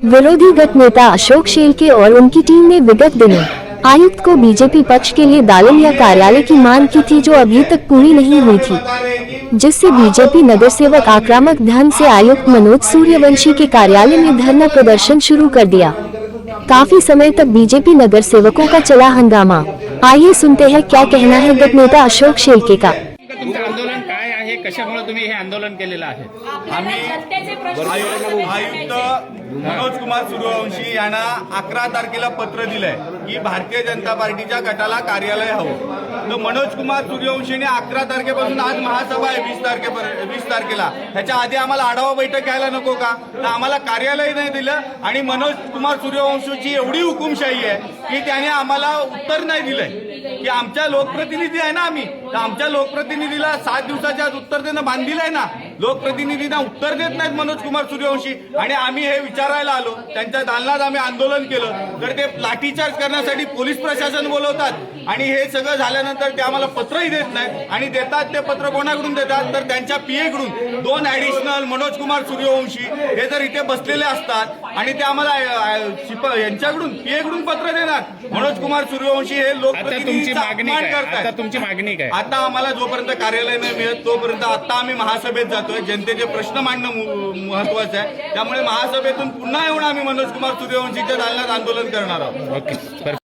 विरोधी गट नेता अशोक शेलके और उनकी टीम ने विगत दिनों आयुक्त को बीजेपी पक्ष के लिए दालमिया कार्यालय की मांग की थी, जो अभी तक पूरी नहीं हुई थी, जिससे बीजेपी नगर सेवक आक्रामक ढंग से आयुक्त मनोज सूर्यवंशी के कार्यालय में धरना प्रदर्शन शुरू कर दिया। काफी समय तक बीजेपी नगर सेवकों का चला हंगामा। आइए सुनते हैं क्या कहना है गट नेता अशोक शेलके का। तुमचं आंदोलन काय आहे, कशामुळे तुम्ही हे आंदोलन केलेलं आहे? आम्ही आयुक्त मनोज कुमार सूर्यवंशी यांना 11 तारखेला पत्र दिलंय की भारतीय जनता पार्टीच्या गटाला कार्यालय हवं। तर मनोज कुमार सूर्यवंशीने 11 तारखेपासून आज महासभा आहे 20 तारखेला, ह्याच्या आधी आम्हाला आढावा बैठक घ्यायला नको का? तर आम्हाला कार्यालय नाही दिलं आणि मनोज कुमार सूर्यवंशीची एवढी हुकुमशाही आहे की त्याने आम्हाला उत्तर नाही दिलंय की आमच्या लोकप्रतिनिधी आहे ना आम्ही, तर आमच्या लोकप्रतिनिधीला 7 दिवसाच्या आत उत्तर देणं बांधील आहे ना। लोकप्रतिनिधींना उत्तर देत नाहीत मनोज कुमार सूर्यवंशी आणि आम्ही हे विचारायला आलो, त्यांच्या दालनात आम्ही आंदोलन केलं, तर ते लाठीचार्ज करण्यासाठी पोलीस प्रशासन बोलवतात आणि हे सगळं झाल्यानंतर ते आम्हाला पत्रही देत नाहीत आणि देतात ते पत्र कोणाकडून देतात तर त्यांच्या पीए कडून। 2 ऍडिशनल मनोज कुमार सूर्यवंशी हे जर इथे बसलेले असतात आणि ते आम्हाला यांच्याकडून पीए कडून पत्र देणार, मनोज कुमार सूर्यवंशी हे लोकप्रतिनिधीचा अपमान करतात। आता तुमची मागणी काय? आता आम्हाला जोपर्यंत कार्यालय नाही मिळत तोपर्यंत आता आम्ही महासभेत जातोय, जनतेचे प्रश्न मांडणं महत्वाचं आहे, त्यामुळे महासभेतून पुन्हा येऊन आम्ही मनोज कुमार सूर्यवंशीच्या दालनात आंदोलन करणार आहोत। ओके.